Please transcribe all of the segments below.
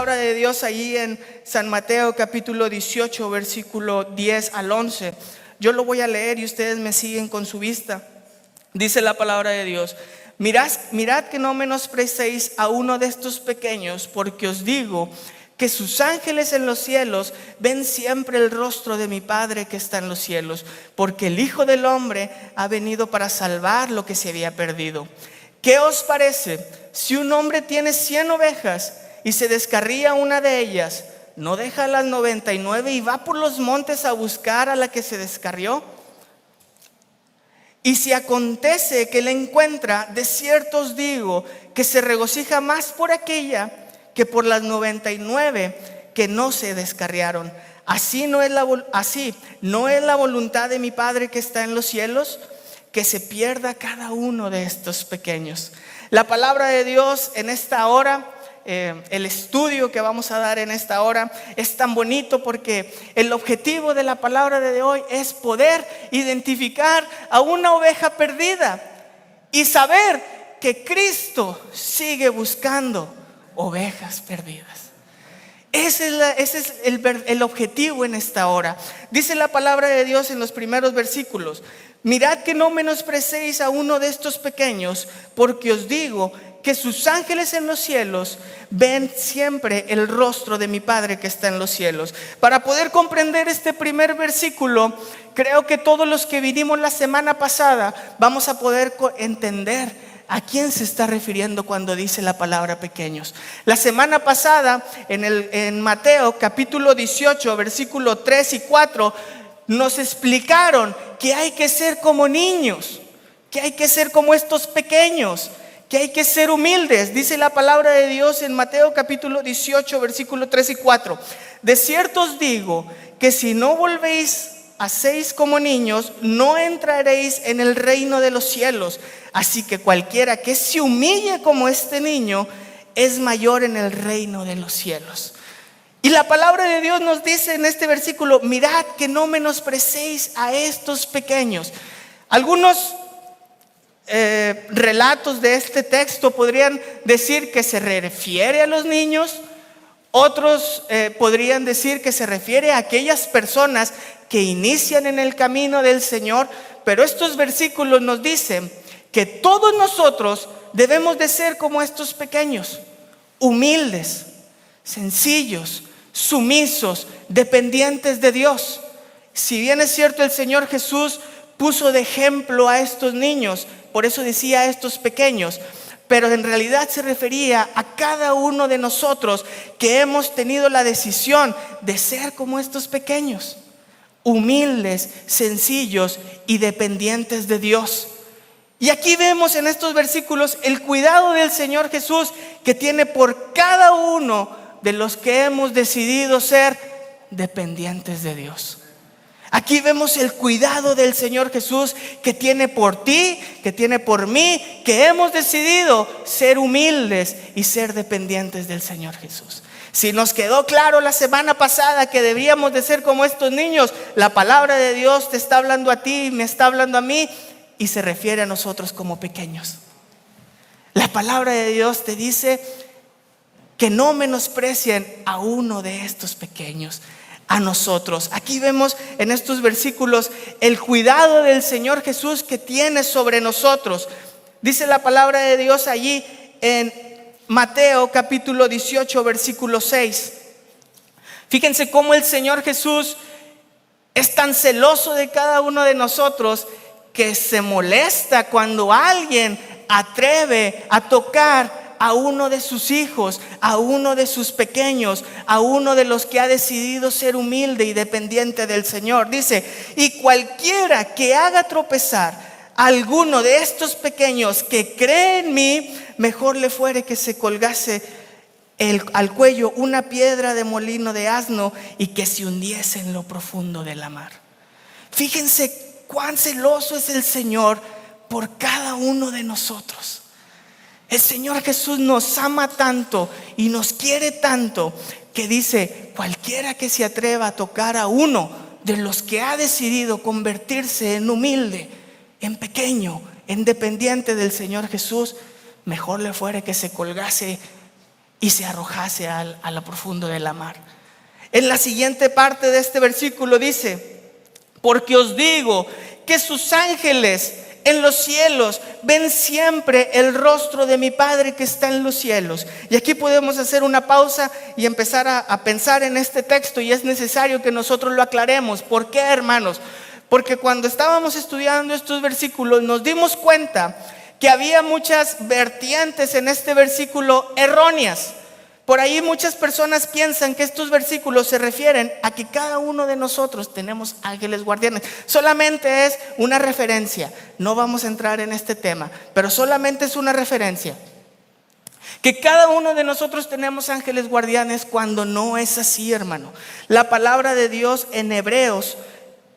palabra de Dios allí en San Mateo capítulo 18, versículo 10 al 11. Yo lo voy a leer y ustedes me siguen con su vista. Dice la palabra de Dios: mirad que no menosprecéis a uno de estos pequeños, porque os digo que sus ángeles en los cielos ven siempre el rostro de mi Padre que está en los cielos, porque el Hijo del Hombre ha venido para salvar lo que se había perdido. ¿Qué os parece? Si un hombre tiene 100 ovejas y se descarría una de ellas, ¿no deja las 99 y va por los montes a buscar a la que se descarrió? Y si acontece que la encuentra, de cierto os digo que se regocija más por aquella que por las 99 que no se descarriaron. Así no es la voluntad de mi Padre que está en los cielos, que se pierda cada uno de estos pequeños. La palabra de Dios en esta hora, el estudio que vamos a dar en esta hora es tan bonito porque el objetivo de la palabra de hoy es poder identificar a una oveja perdida y saber que Cristo sigue buscando ovejas perdidas. Ese es el objetivo en esta hora. Dice la palabra de Dios en los primeros versículos: mirad que no menosprecéis a uno de estos pequeños, porque os digo que sus ángeles en los cielos ven siempre el rostro de mi Padre que está en los cielos. Para poder comprender este primer versículo, creo que todos los que vinimos la semana pasada vamos a poder entender ¿a quién se está refiriendo cuando dice la palabra pequeños? La semana pasada en Mateo capítulo 18 versículo 3 y 4 nos explicaron que hay que ser como niños, que hay que ser como estos pequeños, que hay que ser humildes. Dice la palabra de Dios en Mateo capítulo 18 versículo 3 y 4: de cierto os digo que si no volvéis hacéis como niños, no entraréis en el reino de los cielos. Así que cualquiera que se humille como este niño es mayor en el reino de los cielos. Y la palabra de Dios nos dice en este versículo: mirad que no menosprecéis a estos pequeños. Algunos relatos de este texto podrían decir que se refiere a los niños. Otros podrían decir que se refiere a aquellas personas que inician en el camino del Señor. Pero estos versículos nos dicen que todos nosotros debemos de ser como estos pequeños, humildes, sencillos, sumisos, dependientes de Dios. Si bien es cierto, el Señor Jesús puso de ejemplo a estos niños, por eso decía a estos pequeños, pero en realidad se refería a cada uno de nosotros que hemos tenido la decisión de ser como estos pequeños, humildes, sencillos y dependientes de Dios. Y aquí vemos en estos versículos el cuidado del Señor Jesús que tiene por cada uno de los que hemos decidido ser dependientes de Dios. Aquí vemos el cuidado del Señor Jesús que tiene por ti, que tiene por mí, que hemos decidido ser humildes y ser dependientes del Señor Jesús. Si nos quedó claro la semana pasada que debíamos de ser como estos niños, la palabra de Dios te está hablando a ti, me está hablando a mí y se refiere a nosotros como pequeños. La palabra de Dios te dice que no menosprecien a uno de estos pequeños, a nosotros. Aquí vemos en estos versículos el cuidado del Señor Jesús que tiene sobre nosotros. Dice la palabra de Dios allí en Mateo capítulo 18 versículo 6. Fíjense cómo el Señor Jesús es tan celoso de cada uno de nosotros que se molesta cuando alguien atreve a tocar a uno de sus hijos, a uno de sus pequeños, a uno de los que ha decidido ser humilde y dependiente del Señor. Dice: y cualquiera que haga tropezar a alguno de estos pequeños que cree en mí, mejor le fuere que se colgase al cuello una piedra de molino de asno y que se hundiese en lo profundo de la mar. Fíjense cuán celoso es el Señor por cada uno de nosotros. El Señor Jesús nos ama tanto y nos quiere tanto que dice: cualquiera que se atreva a tocar a uno de los que ha decidido convertirse en humilde, en pequeño, en dependiente del Señor Jesús, mejor le fuere que se colgase y se arrojase a lo profundo de la mar. En la siguiente parte de este versículo dice: porque os digo que sus ángeles en los cielos ven siempre el rostro de mi Padre que está en los cielos. Y aquí podemos hacer una pausa y empezar a pensar en este texto, y es necesario que nosotros lo aclaremos. ¿Por qué, hermanos? Porque cuando estábamos estudiando estos versículos nos dimos cuenta que había muchas vertientes en este versículo erróneas. Por ahí muchas personas piensan que estos versículos se refieren a que cada uno de nosotros tenemos ángeles guardianes. Solamente es una referencia. No vamos a entrar en este tema, pero solamente es una referencia. Que cada uno de nosotros tenemos ángeles guardianes, cuando no es así, hermano. La palabra de Dios en Hebreos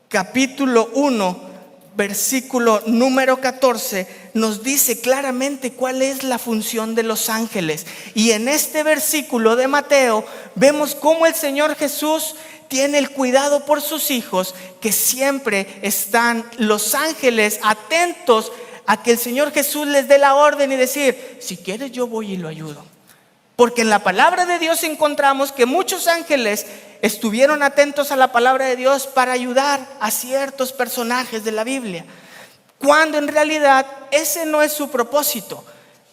capítulo 1, versículo número 14, nos dice claramente cuál es la función de los ángeles. Y en este versículo de Mateo vemos cómo el Señor Jesús tiene el cuidado por sus hijos, que siempre están los ángeles atentos a que el Señor Jesús les dé la orden y decir: si quieres yo voy y lo ayudo. Porque en la palabra de Dios encontramos que muchos ángeles estuvieron atentos a la palabra de Dios para ayudar a ciertos personajes de la Biblia, cuando en realidad ese no es su propósito.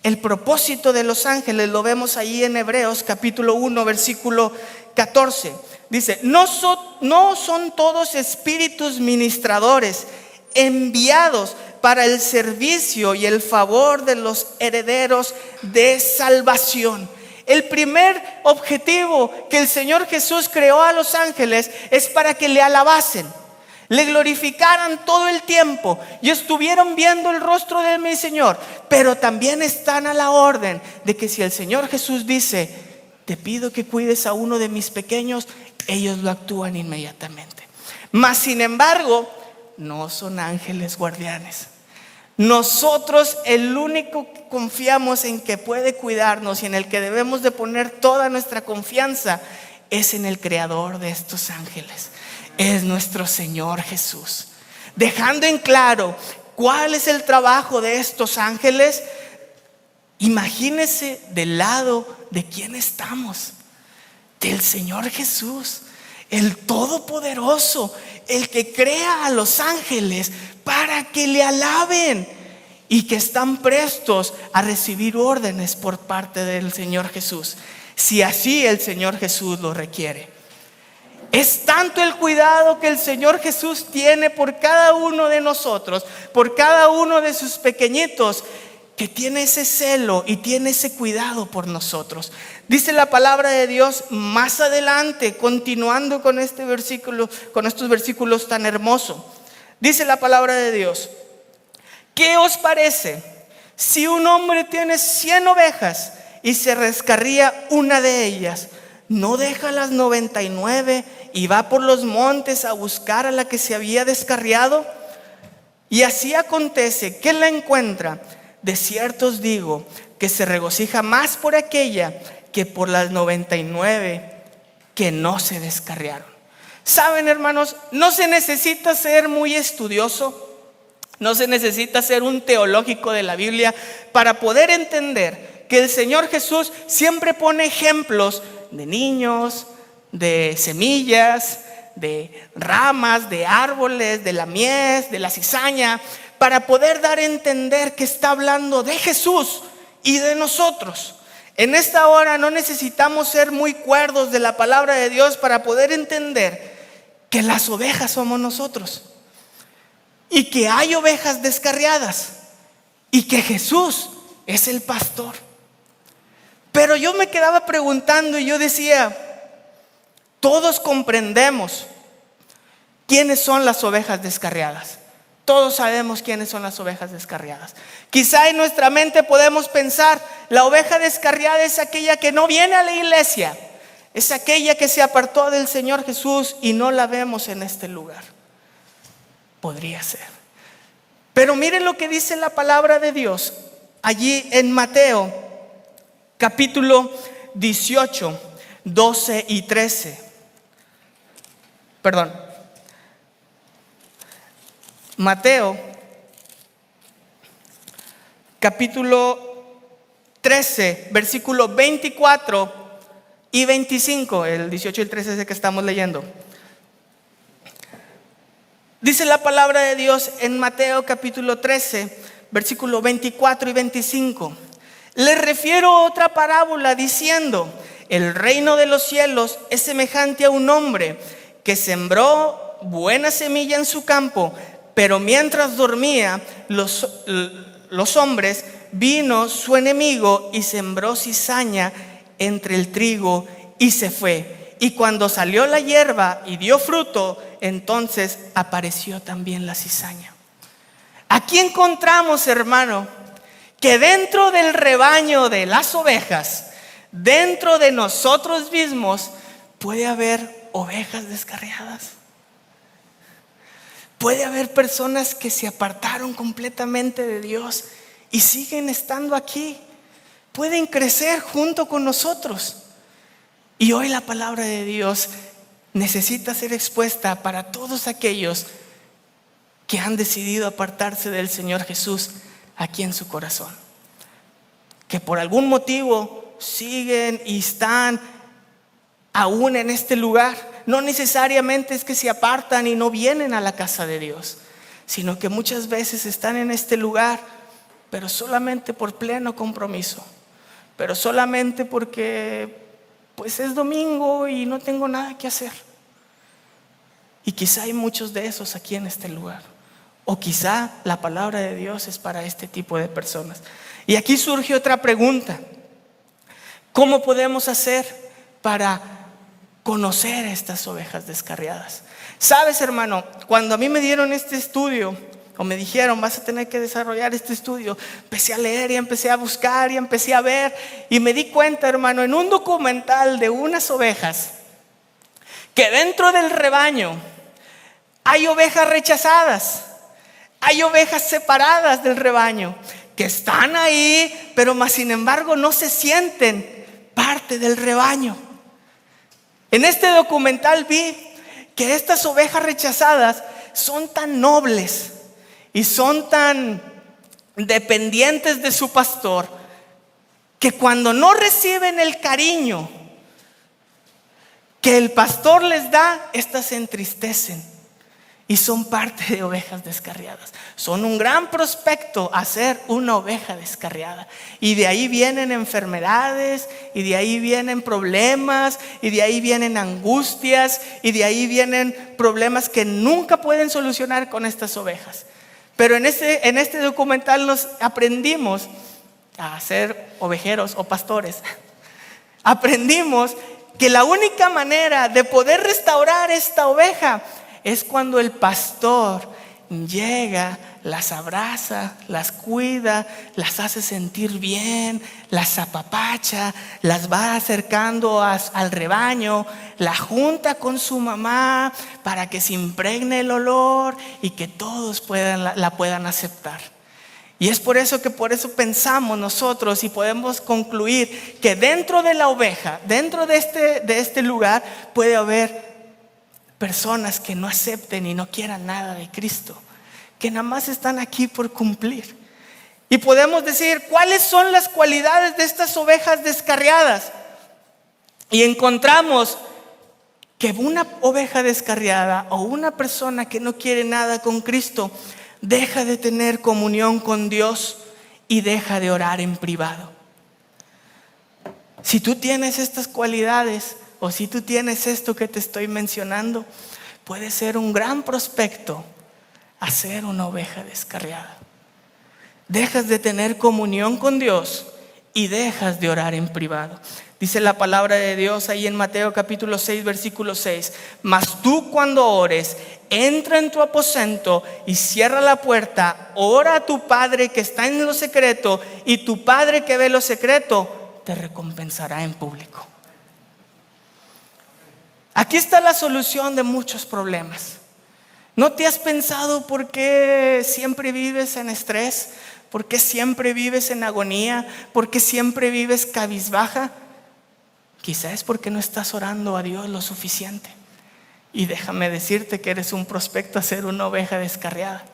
El propósito de los ángeles lo vemos ahí en Hebreos capítulo 1, versículo 14. Dice: no son todos espíritus ministradores enviados para el servicio y el favor de los herederos de salvación. El primer objetivo que el Señor Jesús creó a los ángeles es para que le alabasen, le glorificaran todo el tiempo y estuvieron viendo el rostro de mi Señor. Pero también están a la orden de que si el Señor Jesús dice: te pido que cuides a uno de mis pequeños, ellos lo actúan inmediatamente. Mas sin embargo, no son ángeles guardianes. Nosotros, el único que confiamos en que puede cuidarnos y en el que debemos de poner toda nuestra confianza, es en el creador de estos ángeles. Es nuestro Señor Jesús. Dejando en claro cuál es el trabajo de estos ángeles, imagínese del lado de quién estamos. Del Señor Jesús, el Todopoderoso, el que crea a los ángeles para que le alaben y que están prestos a recibir órdenes por parte del Señor Jesús, si así el Señor Jesús lo requiere. Es tanto el cuidado que el Señor Jesús tiene por cada uno de nosotros, por cada uno de sus pequeñitos, que tiene ese celo y tiene ese cuidado por nosotros. Dice la palabra de Dios más adelante, continuando con este versículo, con estos versículos tan hermosos. Dice la palabra de Dios: ¿qué os parece si un hombre tiene 100 ovejas y se rescarría una de ellas? ¿No deja las 99 y va por los montes a buscar a la que se había descarriado? Y así acontece que la encuentra. De cierto os digo que se regocija más por aquella que por las 99 que no se descarriaron. Saben, hermanos, no se necesita ser muy estudioso, no se necesita ser un teológico de la Biblia para poder entender que el Señor Jesús siempre pone ejemplos de niños, de semillas, de ramas, de árboles, de la mies, de la cizaña, para poder dar a entender que está hablando de Jesús y de nosotros. En esta hora no necesitamos ser muy cuerdos de la palabra de Dios para poder entender que las ovejas somos nosotros y que hay ovejas descarriadas y que Jesús es el pastor. Pero yo me quedaba preguntando y yo decía: todos comprendemos quiénes son las ovejas descarriadas. Todos sabemos quiénes son las ovejas descarriadas. Quizá en nuestra mente podemos pensar: la oveja descarriada es aquella que no viene a la iglesia, es aquella que se apartó del Señor Jesús y no la vemos en este lugar. Podría ser. Pero miren lo que dice la palabra de Dios allí en Mateo capítulo 18, 12 y 13. Mateo capítulo 13, versículo 24 y 25. El 18 y el 13 es el que estamos leyendo. Dice la palabra de Dios en Mateo capítulo 13, versículo 24 y 25. Les refiero otra parábola diciendo: el reino de los cielos es semejante a un hombre que sembró buena semilla en su campo, pero mientras dormía, los hombres, vino su enemigo y sembró cizaña entre el trigo y se fue. Y cuando salió la hierba y dio fruto, entonces apareció también la cizaña. Aquí encontramos, hermano, que dentro del rebaño de las ovejas, dentro de nosotros mismos, puede haber ovejas descarriadas. Puede haber personas que se apartaron completamente de Dios y siguen estando aquí. Pueden crecer junto con nosotros. Y hoy la palabra de Dios necesita ser expuesta para todos aquellos que han decidido apartarse del Señor Jesús aquí en su corazón. Que por algún motivo siguen y están aún en este lugar. No necesariamente es que se apartan y no vienen a la casa de Dios, sino que muchas veces están en este lugar, pero solamente por pleno compromiso, pero solamente porque pues es domingo y no tengo nada que hacer. Y quizá hay muchos de esos aquí en este lugar, o quizá la palabra de Dios es para este tipo de personas. Y aquí surge otra pregunta: ¿cómo podemos hacer para conocer a estas ovejas descarriadas? Sabes, hermano, cuando a mí me dieron este estudio, o me dijeron: vas a tener que desarrollar este estudio, empecé a leer y empecé a buscar y empecé a ver, y me di cuenta, hermano, en un documental de unas ovejas, que dentro del rebaño hay ovejas rechazadas, hay ovejas separadas del rebaño, que están ahí, pero más sin embargo no se sienten parte del rebaño. En este documental vi que estas ovejas rechazadas son tan nobles y son tan dependientes de su pastor, que cuando no reciben el cariño que el pastor les da, estas se entristecen y son parte de ovejas descarriadas. Son un gran prospecto a ser una oveja descarriada. Y de ahí vienen enfermedades, y de ahí vienen problemas, y de ahí vienen angustias, y de ahí vienen problemas que nunca pueden solucionar con estas ovejas. Pero en este documental nos aprendimos a ser ovejeros o pastores. Aprendimos que la única manera de poder restaurar esta oveja es cuando el pastor llega, las abraza, las cuida, las hace sentir bien, las apapacha, las va acercando al rebaño, la junta con su mamá para que se impregne el olor y que todos la puedan aceptar. Y es por eso pensamos nosotros y podemos concluir que dentro de la oveja, dentro de este lugar, puede haber personas que no acepten y no quieran nada de Cristo, que nada más están aquí por cumplir. Y podemos decir: ¿cuáles son las cualidades de estas ovejas descarriadas? Y encontramos que una oveja descarriada o una persona que no quiere nada con Cristo deja de tener comunión con Dios y deja de orar en privado. Si tú tienes estas cualidades, o si tú tienes esto que te estoy mencionando, puede ser un gran prospecto a ser una oveja descarriada. Dejas de tener comunión con Dios y dejas de orar en privado. Dice la palabra de Dios ahí en Mateo capítulo 6, versículo 6: mas tú, cuando ores, entra en tu aposento y cierra la puerta, ora a tu Padre que está en lo secreto, y tu Padre que ve lo secreto te recompensará en público. Aquí está la solución de muchos problemas. ¿No te has pensado por qué siempre vives en estrés? ¿Por qué siempre vives en agonía? ¿Por qué siempre vives cabizbaja? Quizás es porque no estás orando a Dios lo suficiente. Y déjame decirte que eres un prospecto a ser una oveja descarriada.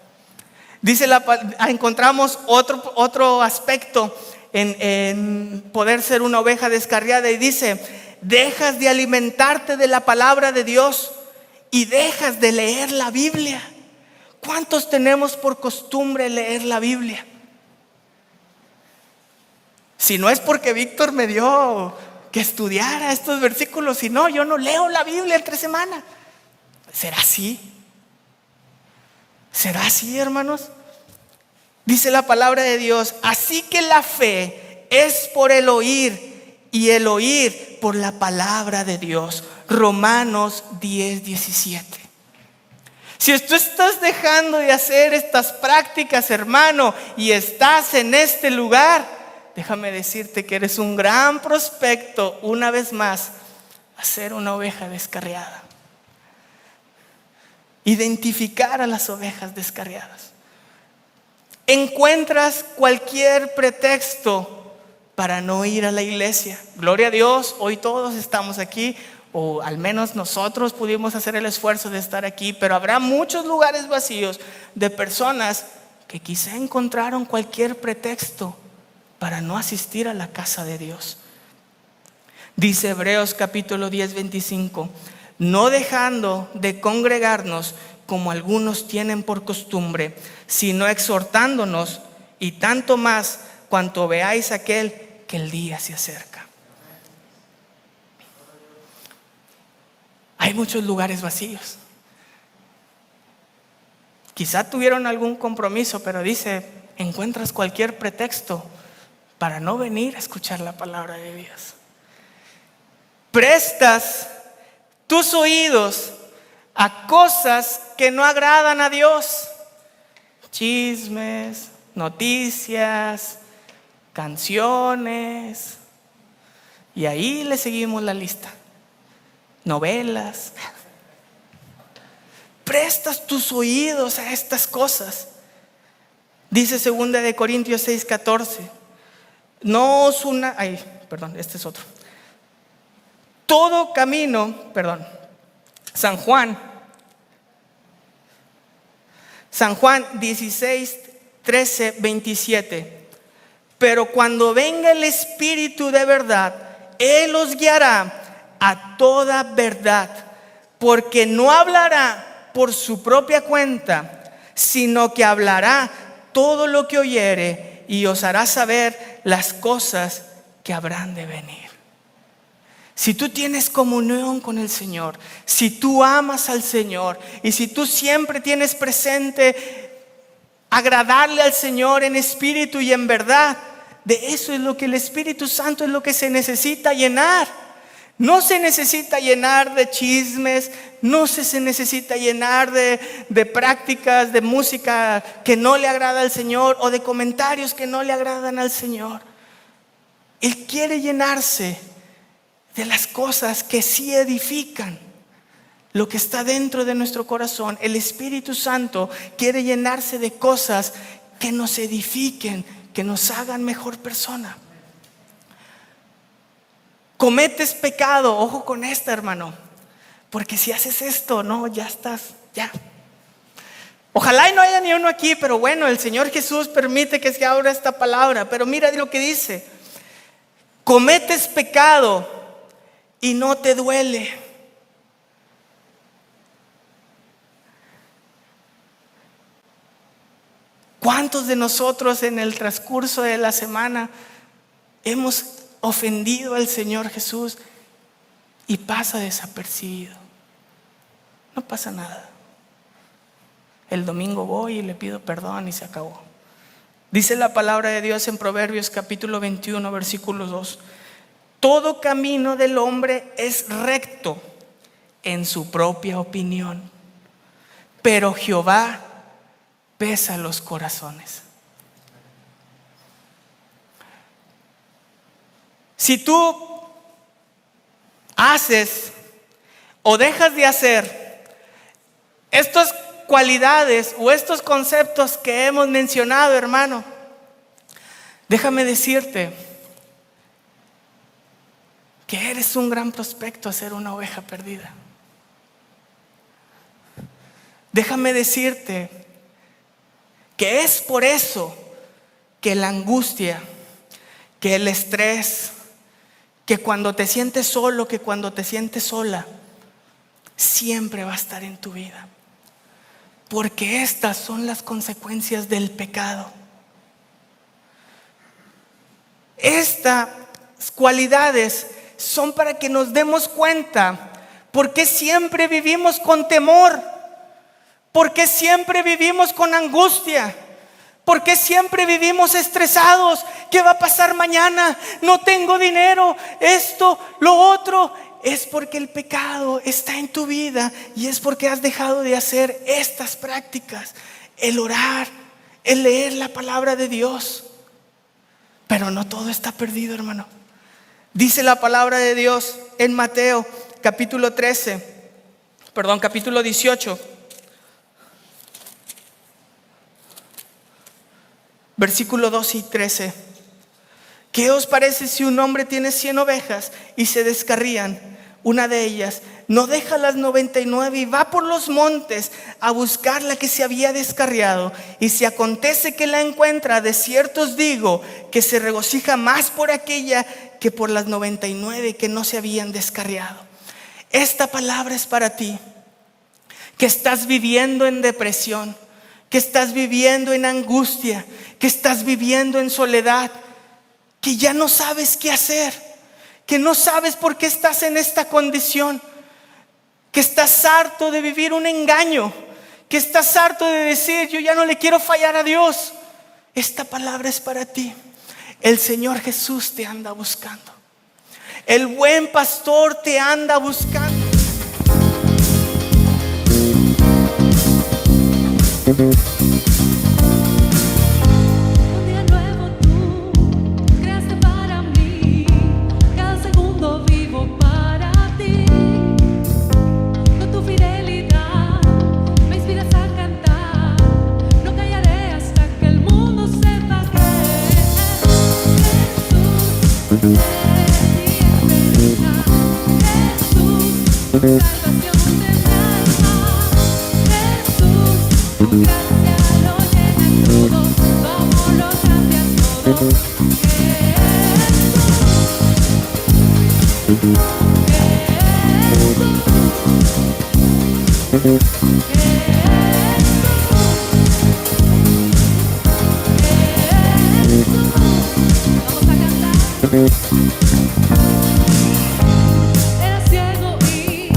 Encontramos otro aspecto en poder ser una oveja descarriada, y dice: dejas de alimentarte de la palabra de Dios y dejas de leer la Biblia. ¿Cuántos tenemos por costumbre leer la Biblia? Si no es porque Víctor me dio que estudiara estos versículos, si no, yo no leo la Biblia entre semana. ¿Será así? ¿Será así, hermanos? Dice la palabra de Dios: así que la fe es por el oír, y el oír por la palabra de Dios. Romanos 10:17. Si tú estás dejando de hacer estas prácticas, hermano, y estás en este lugar, déjame decirte que eres un gran prospecto, una vez más, a ser una oveja descarriada. Identificar a las ovejas descarriadas. Encuentras cualquier pretexto para no ir a la iglesia. Gloria a Dios, hoy todos estamos aquí, o al menos nosotros pudimos hacer el esfuerzo de estar aquí, pero habrá muchos lugares vacíos de personas que quizá encontraron cualquier pretexto para no asistir a la casa de Dios. Dice Hebreos capítulo 10:25: no dejando de congregarnos como algunos tienen por costumbre, sino exhortándonos, y tanto más cuanto veáis aquel que el día se acerca. Hay muchos lugares vacíos. Quizá tuvieron algún compromiso, pero dice: encuentras cualquier pretexto para no venir a escuchar la palabra de Dios. Prestas tus oídos a cosas que no agradan a Dios. Chismes, noticias, canciones, y ahí le seguimos la lista. Novelas. Prestas tus oídos a estas cosas. Dice 2 de Corintios 6:14: no os una... este es otro. Todo camino, San Juan 16:13-27: pero cuando venga el Espíritu de verdad, Él os guiará a toda verdad, porque no hablará por su propia cuenta, sino que hablará todo lo que oyere, y os hará saber las cosas que habrán de venir. Si tú tienes comunión con el Señor, si tú amas al Señor, y si tú siempre tienes presente agradarle al Señor en espíritu y en verdad, de eso es lo que el Espíritu Santo es lo que se necesita llenar. No se necesita llenar de chismes, no se necesita llenar de prácticas, de música que no le agrada al Señor, o de comentarios que no le agradan al Señor. Él quiere llenarse de las cosas que sí edifican lo que está dentro de nuestro corazón. El Espíritu Santo quiere llenarse de cosas que nos edifiquen, que nos hagan mejor persona. Cometes pecado, ojo con esta, hermano, porque si haces esto, no, ya estás, ya. Ojalá y no haya ni uno aquí, pero bueno, el Señor Jesús permite que se abra esta palabra. Pero mira lo que dice: cometes pecado y no te duele. ¿Cuántos de nosotros en el transcurso de la semana hemos ofendido al Señor Jesús y pasa desapercibido? No pasa nada. El domingo voy y le pido perdón y se acabó. Dice la palabra de Dios en Proverbios capítulo 21 versículo 2: todo camino del hombre es recto en su propia opinión, pero Jehová pesa los corazones. Si tú haces o dejas de hacer estas cualidades o estos conceptos que hemos mencionado, hermano, déjame decirte que eres un gran prospecto a ser una oveja perdida. Déjame decirte que es por eso que la angustia, que el estrés, que cuando te sientes solo, que cuando te sientes sola, siempre va a estar en tu vida. Porque estas son las consecuencias del pecado. Estas cualidades son para que nos demos cuenta por qué siempre vivimos con temor, por qué siempre vivimos con angustia, por qué siempre vivimos estresados. ¿Qué va a pasar mañana? No tengo dinero, esto, lo otro. Es porque el pecado está en tu vida y es porque has dejado de hacer estas prácticas, el orar, el leer la palabra de Dios. Pero no todo está perdido, hermano. Dice la palabra de Dios en Mateo capítulo 18, versículo 12 y 13. ¿Qué os parece si un hombre tiene 100 ovejas y se descarrían una de ellas? No deja las 99 y va por los montes a buscar la que se había descarriado. Y si acontece que la encuentra, de cierto os digo que se regocija más por aquella que por las 99 que no se habían descarriado. Esta palabra es para ti, que estás viviendo en depresión, que estás viviendo en angustia, que estás viviendo en soledad, que ya no sabes qué hacer, que no sabes por qué estás en esta condición, que estás harto de vivir un engaño, que estás harto de decir: yo ya no le quiero fallar a Dios. Esta palabra es para ti. El Señor Jesús te anda buscando. El buen pastor te anda buscando. Era ciego y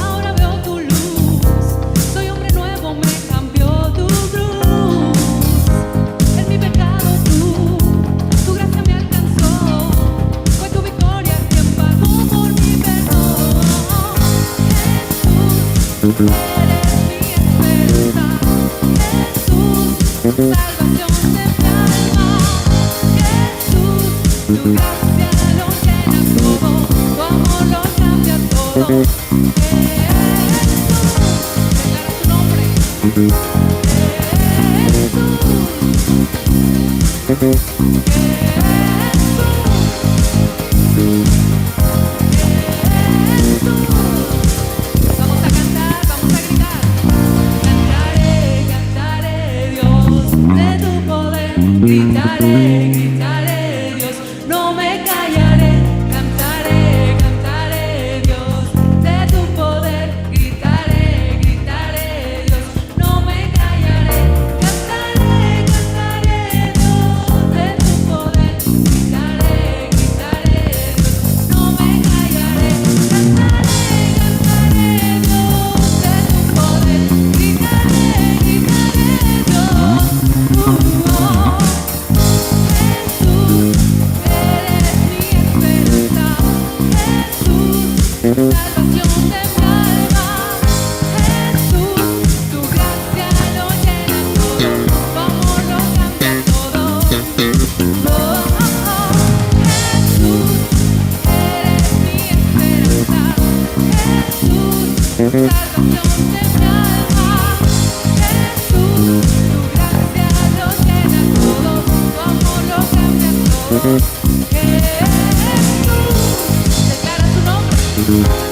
ahora veo tu luz. Soy hombre nuevo, me cambió tu cruz. En mi pecado tu gracia me alcanzó. Fue tu victoria quien pagó por mi perdón. Jesús, eres mi esperanza. Jesús, salvación de mi alma. Jesús, tu gracia lo llena todo, tu amor lo cambia todo. Declara su nombre. Vamos a cantar, vamos a gritar. Cantaré, cantaré, Dios, de tu poder. Gritaré, gritaré, Dios, no me callaré. Cantaré, cantaré, Dios, de tu poder. Gritaré, gritaré, Dios, no me callaré. Cantaré, cantaré, Dios, de tu poder. Gritaré, gritaré, Dios, no me callaré. Cantaré, cantaré, Dios, de tu poder. Gritaré, gritaré, Dios. Jesús, eres mi esperanza. Jesús, salvación de mi alma. Jesús, tu gracia lo llena todo, tu amor lo cambia todo. Jesús, eres mi esperanza. Jesús, salvación de mi alma. Jesús, tu gracia lo llena todo, tu amor lo cambia todo. Jesús, declara su nombre.